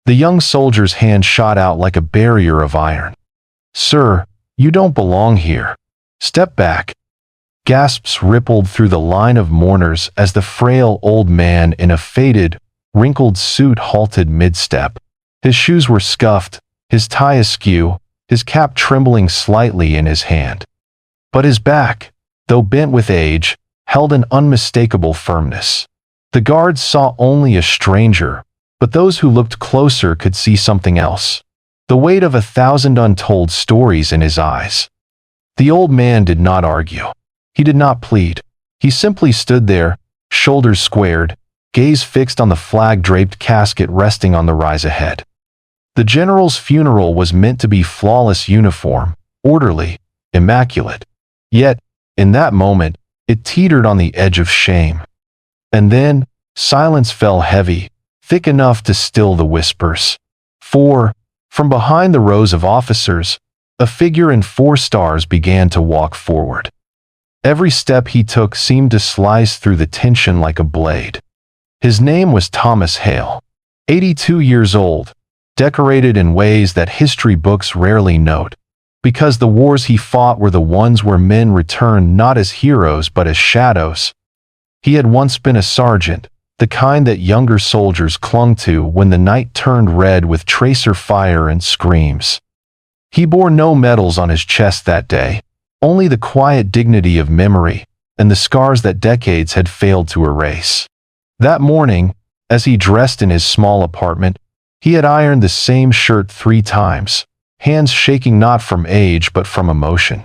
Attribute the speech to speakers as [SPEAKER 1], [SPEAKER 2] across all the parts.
[SPEAKER 1] The young soldier's hand shot out like a barrier of iron. "Sir, you don't belong here. Step back." Gasps rippled through the line of mourners as the frail old man in a faded, wrinkled suit halted mid-step. His shoes were scuffed, his tie askew, his cap trembling slightly in his hand. But his back, though bent with age, held an unmistakable firmness. The guards saw only a stranger, but those who looked closer could see something else. The weight of 1,000 untold stories in his eyes. The old man did not argue. He did not plead. He simply stood there, shoulders squared, gaze fixed on the flag-draped casket resting on the rise ahead. The general's funeral was meant to be flawless uniform, orderly, immaculate. Yet, in that moment, it teetered on the edge of shame. And then, silence fell heavy, thick enough to still the whispers. For, from behind the rows of officers, a figure in 4 stars began to walk forward. Every step he took seemed to slice through the tension like a blade. His name was Thomas Hale, 82 years old, decorated in ways that history books rarely note, because the wars he fought were the ones where men returned not as heroes but as shadows. He had once been a sergeant, the kind that younger soldiers clung to when the night turned red with tracer fire and screams. He bore no medals on his chest that day, only the quiet dignity of memory and the scars that decades had failed to erase. That morning, as he dressed in his small apartment, he had ironed the same shirt 3 times, hands shaking not from age but from emotion.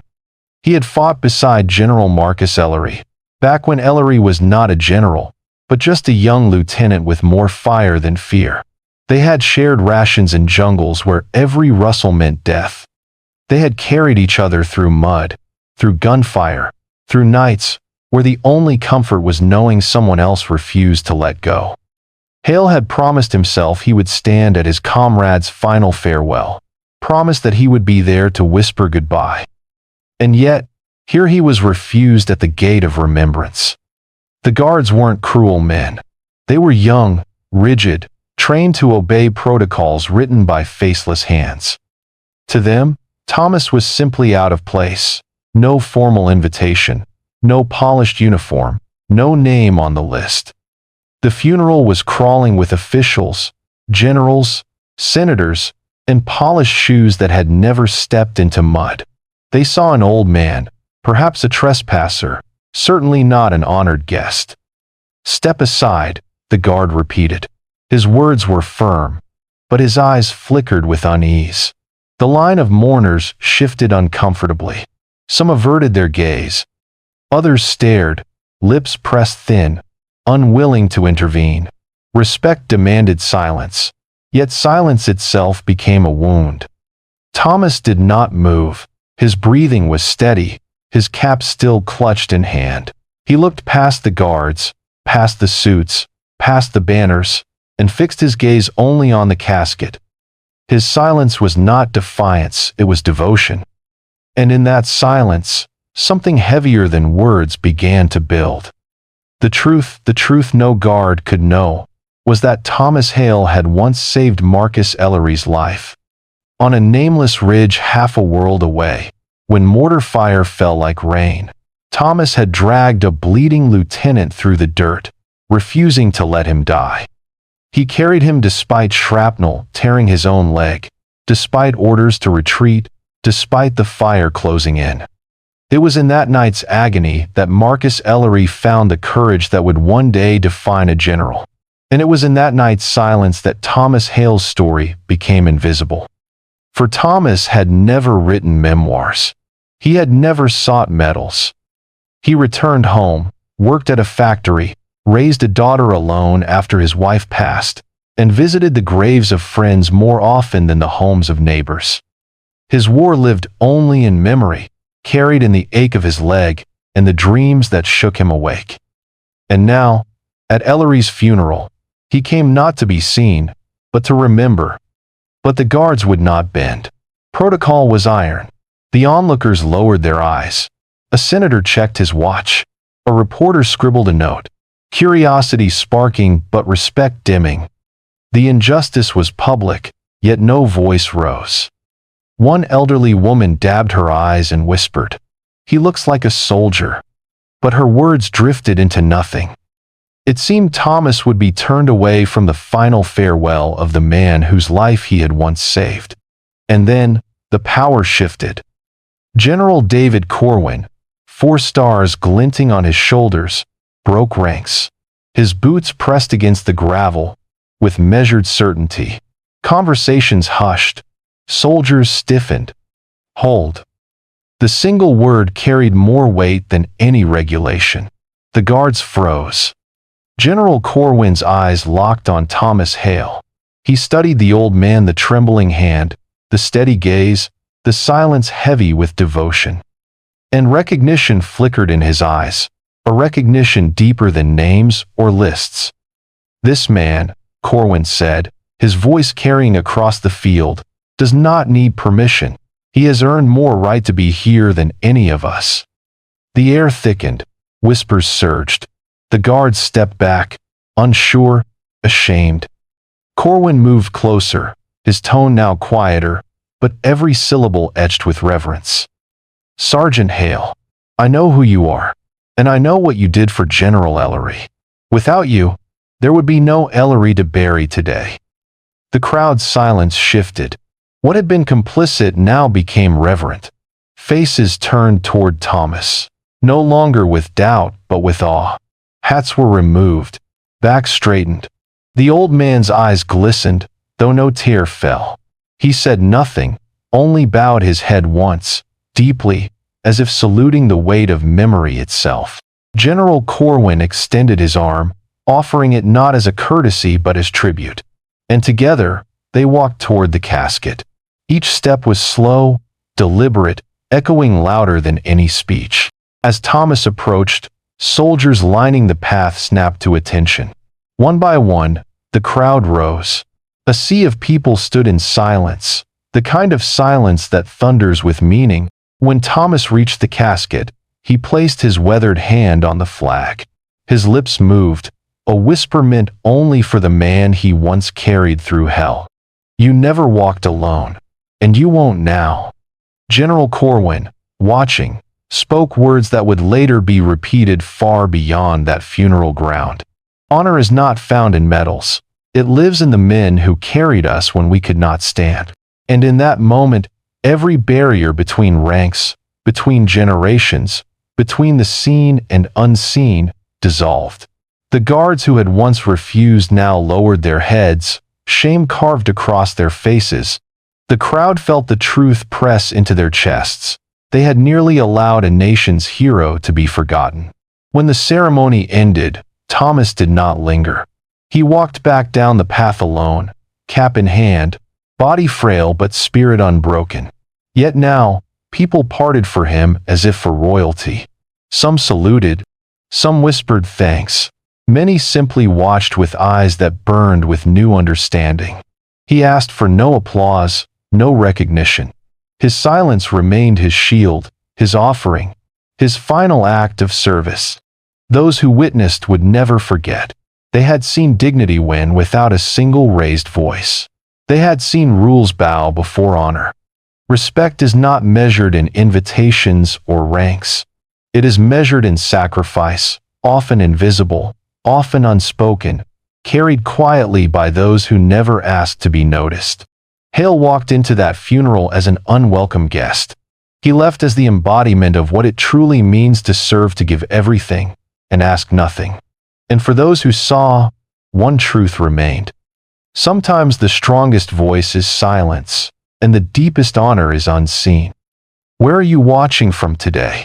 [SPEAKER 1] He had fought beside General Marcus Ellery, back when Ellery was not a general, but just a young lieutenant with more fire than fear. They had shared rations in jungles where every rustle meant death. They had carried each other through mud, through gunfire, through nights where the only comfort was knowing someone else refused to let go. Hale had promised himself he would stand at his comrade's final farewell, promised that he would be there to whisper goodbye. And yet, here he was refused at the gate of remembrance. The guards weren't cruel men. They were young, rigid, trained to obey protocols written by faceless hands. To them, Thomas was simply out of place. No formal invitation, no polished uniform, no name on the list. The funeral was crawling with officials, generals, senators, and polished shoes that had never stepped into mud. They saw an old man, perhaps a trespasser, certainly not an honored guest. "Step aside," the guard repeated. His words were firm, but his eyes flickered with unease. The line of mourners shifted uncomfortably. Some averted their gaze. Others stared, lips pressed thin, unwilling to intervene. Respect demanded silence, yet silence itself became a wound. Thomas did not move. His breathing was steady, his cap still clutched in hand. He looked past the guards, past the suits, past the banners, and fixed his gaze only on the casket. His silence was not defiance, it was devotion. And in that silence, something heavier than words began to build. The truth no guard could know, was that Thomas Hale had once saved Marcus Ellery's life. On a nameless ridge half a world away, when mortar fire fell like rain, Thomas had dragged a bleeding lieutenant through the dirt, refusing to let him die. He carried him despite shrapnel tearing his own leg, despite orders to retreat, despite the fire closing in. It was in that night's agony that Marcus Ellery found the courage that would one day define a general. And it was in that night's silence that Thomas Hale's story became invisible. For Thomas had never written memoirs. He had never sought medals. He returned home, worked at a factory, raised a daughter alone after his wife passed, and visited the graves of friends more often than the homes of neighbors. His war lived only in memory, carried in the ache of his leg and the dreams that shook him awake. And now, at Ellery's funeral, he came not to be seen, but to remember. But the guards would not bend. Protocol was iron. The onlookers lowered their eyes. A senator checked his watch. A reporter scribbled a note. Curiosity sparking but respect dimming. The injustice was public, yet no voice rose. One elderly woman dabbed her eyes and whispered, "He looks like a soldier." But her words drifted into nothing. It seemed Thomas would be turned away from the final farewell of the man whose life he had once saved. And then, the power shifted. General David Corwin, 4 stars glinting on his shoulders, broke ranks. His boots pressed against the gravel, with measured certainty. Conversations hushed. Soldiers stiffened. Hold. The single word carried more weight than any regulation. The guards froze. General Corwin's eyes locked on Thomas Hale. He studied the old man, the trembling hand, the steady gaze, the silence heavy with devotion. And recognition flickered in his eyes, a recognition deeper than names or lists. "This man," Corwin said, his voice carrying across the field, "does not need permission. He has earned more right to be here than any of us." The air thickened. Whispers surged. The guards stepped back, unsure, ashamed. Corwin moved closer, his tone now quieter, but every syllable etched with reverence. "Sergeant Hale, I know who you are, and I know what you did for General Ellery. Without you, there would be no Ellery to bury today." The crowd's silence shifted. What had been complicit now became reverent. Faces turned toward Thomas, no longer with doubt but with awe. Hats were removed, backs straightened. The old man's eyes glistened, though no tear fell. He said nothing, only bowed his head once, deeply, as if saluting the weight of memory itself. General Corwin extended his arm, offering it not as a courtesy but as tribute. And together, they walked toward the casket. Each step was slow, deliberate, echoing louder than any speech. As Thomas approached, soldiers lining the path snapped to attention. One by one, the crowd rose. A sea of people stood in silence, the kind of silence that thunders with meaning. When Thomas reached the casket, he placed his weathered hand on the flag. His lips moved, a whisper meant only for the man he once carried through hell. "You never walked alone, and you won't now." General Corwin, watching, spoke words that would later be repeated far beyond that funeral ground. "Honor is not found in medals. It lives in the men who carried us when we could not stand." And in that moment, every barrier between ranks, between generations, between the seen and unseen, dissolved. The guards who had once refused now lowered their heads, shame carved across their faces. The crowd felt the truth press into their chests. They had nearly allowed a nation's hero to be forgotten. When the ceremony ended, Thomas did not linger. He walked back down the path alone, cap in hand, body frail but spirit unbroken. Yet now, people parted for him as if for royalty. Some saluted, some whispered thanks. Many simply watched with eyes that burned with new understanding. He asked for no applause, no recognition. His silence remained his shield, his offering, his final act of service. Those who witnessed would never forget. They had seen dignity win without a single raised voice. They had seen rules bow before honor. Respect is not measured in invitations or ranks. It is measured in sacrifice, often invisible, often unspoken, carried quietly by those who never asked to be noticed. Hale walked into that funeral as an unwelcome guest. He left as the embodiment of what it truly means to serve, to give everything and ask nothing. And for those who saw, one truth remained. Sometimes the strongest voice is silence, and the deepest honor is unseen. Where are you watching from today?